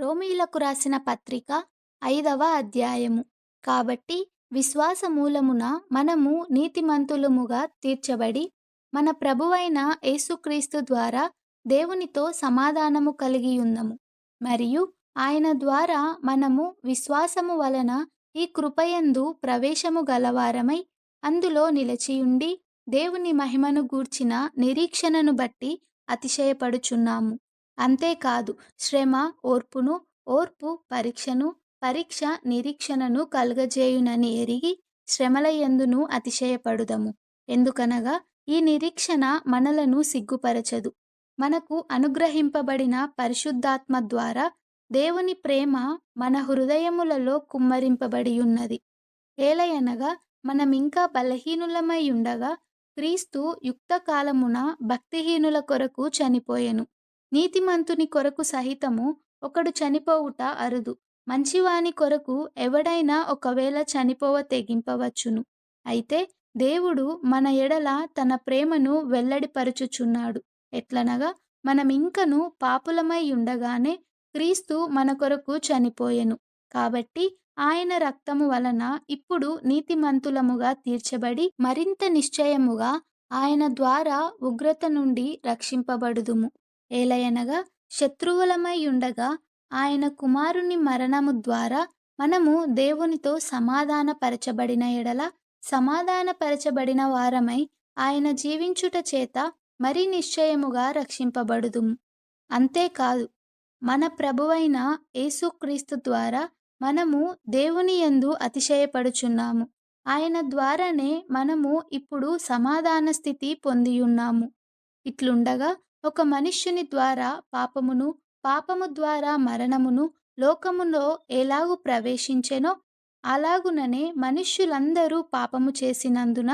రోమీలకు రాసిన పత్రిక 5వ అధ్యాయము. కాబట్టి విశ్వాస మూలమున మనము నీతిమంతులముగా తీర్చబడి, మన ప్రభువైన యేసుక్రీస్తు ద్వారా దేవునితో సమాధానము కలిగియున్నము. మరియు ఆయన ద్వారా మనము విశ్వాసము వలన ఈ కృపయందు ప్రవేశము గలవారమై, అందులో నిలిచియుండి, దేవుని మహిమను గూర్చిన నిరీక్షణను బట్టి అతిశయపడుచున్నాము. అంతేకాదు, శ్రమ ఓర్పును, ఓర్పు పరీక్షను, పరీక్ష నిరీక్షణను కలుగజేయునని ఎరిగి శ్రమల యందును అతిశయపడుదము. ఎందుకనగా ఈ నిరీక్షణ మనలను సిగ్గుపరచదు. మనకు అనుగ్రహింపబడిన పరిశుద్ధాత్మ ద్వారా దేవుని ప్రేమ మన హృదయములలో కుమ్మరింపబడియున్నది. ఏలయనగా మనమింకా బలహీనులమై ఉండగా క్రీస్తు యుక్తకాలమున భక్తిహీనుల కొరకు చనిపోయెను. నీతిమంతుని కొరకు సహితము ఒకడు చనిపోవుట అరుదు. మంచివాని కొరకు ఎవడైనా ఒకవేళ చనిపోవ తెగింపవచ్చును. అయితే దేవుడు మన ఎడల తన ప్రేమను వెల్లడిపరచుచున్నాడు. ఎట్లనగా మనమింకను పాపులమై ఉండగానే క్రీస్తు మన కొరకు చనిపోయెను. కాబట్టి ఆయన రక్తము వలన ఇప్పుడు నీతిమంతులముగా తీర్చబడి, మరింత నిశ్చయముగా ఆయన ద్వారా ఉగ్రత నుండి రక్షింపబడుదుము. ఏలయనగా శత్రువులమై ఉండగా ఆయన కుమారుని మరణము ద్వారా మనము దేవునితో సమాధానపరచబడిన ఎడల, సమాధానపరచబడిన వారమై ఆయన జీవించుట చేత మరి నిశ్చయముగా రక్షింపబడుదుము. అంతేకాదు, మన ప్రభువైన యేసుక్రీస్తు ద్వారా మనము దేవుని యందు అతిశయపడుచున్నాము. ఆయన ద్వారానే మనము ఇప్పుడు సమాధాన స్థితి పొందియున్నాము. ఇట్లుండగా ఒక మనుష్యుని ద్వారా పాపమును, పాపము ద్వారా మరణమును లోకములో ఎలాగు ప్రవేశించెనో, అలాగుననే మనుష్యులందరూ పాపము చేసినందున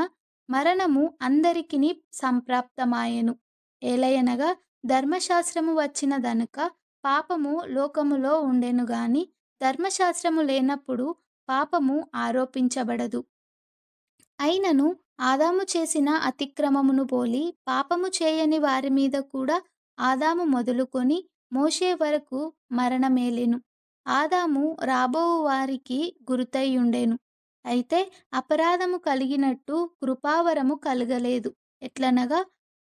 మరణము అందరికిని సంప్రాప్తమాయెను. ఏలయనగా ధర్మశాస్త్రము వచ్చినదనుక పాపము లోకములో ఉండెను గాని, ధర్మశాస్త్రము లేనప్పుడు పాపము ఆరోపించబడదు. అయినను ఆదాము చేసిన అతిక్రమమును పోలి పాపము చేయని వారి మీద కూడా ఆదాము మొదలుకొని మోషే వరకు మరణమేలెను. ఆదాము రాబోవు వారికి గురుతయ్యుండెను. అయితే అపరాధము కలిగినట్టు కృపావరము కలగలేదు. ఎట్లనగా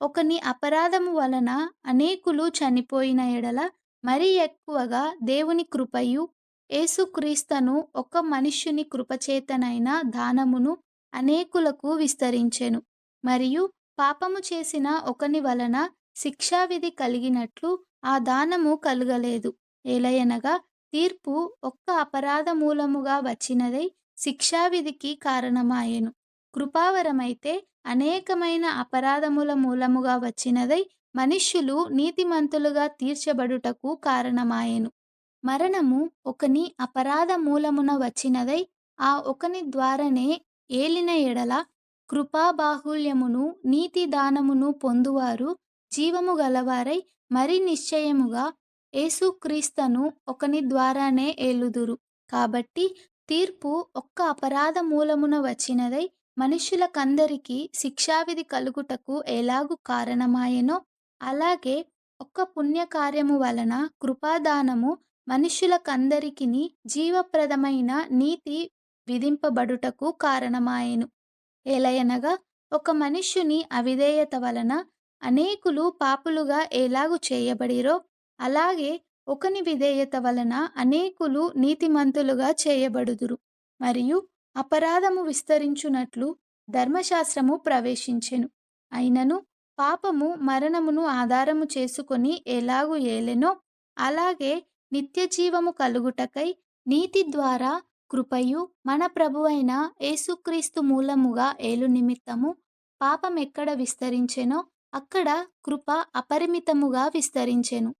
ఒకని అపరాధము వలన అనేకులు చనిపోయిన ఎడల, మరి ఎక్కువగా దేవుని కృపయు యేసుక్రీస్తును ఒక మనుష్యుని కృపచేతనైన దానమును అనేకులకు విస్తరించెను. మరియు పాపము చేసిన ఒకని వలన శిక్షావిధి కలిగినట్లు ఆ దానము కలుగలేదు. ఏలయనగా తీర్పు ఒక్క అపరాధ మూలముగా వచ్చినదై శిక్షావిధికి కారణమాయెను. కృపావరమైతే అనేకమైన అపరాధముల మూలముగా వచ్చినదై మనుష్యులు నీతిమంతులుగా తీర్చబడుటకు కారణమాయెను. మరణము ఒకని అపరాధ మూలమున వచ్చినదై ఆ ఒకని ద్వారానే ఏలిన ఎడల, కృపాబాహుళ్యమును నీతి దానమును పొందువారు జీవము గలవారై మరి నిశ్చయముగా యేసుక్రీస్తును ఒకని ద్వారానే ఏలుదురు. కాబట్టి తీర్పు ఒక్క అపరాధ మూలమున వచ్చినదై మనుష్యులకందరికీ శిక్షావిధి కలుగుటకు ఎలాగు కారణమాయెనో, అలాగే ఒక్క పుణ్యకార్యము వలన కృపాదానము మనుష్యులకందరికిని జీవప్రదమైన నీతి విధింపబడుటకు కారణమాయెను. ఏలయనగా ఒక మనుష్యుని అవిధేయత వలన అనేకులు పాపులుగా ఎలాగు చేయబడిరో, అలాగే ఒకని విధేయత వలన అనేకులు నీతిమంతులుగా చేయబడుదురు. మరియు అపరాధము విస్తరించునట్లు ధర్మశాస్త్రము ప్రవేశించెను. అయినను పాపము మరణమును ఆధారము చేసుకొని ఎలాగు ఏలెనో, అలాగే నిత్యజీవము కలుగుటకై నీతి ద్వారా కృపయు మన ప్రభువైన యేసుక్రీస్తు మూలముగా ఏలు నిమిత్తము పాపమెక్కడ విస్తరించెనో అక్కడ కృప అపరిమితముగా విస్తరించెను.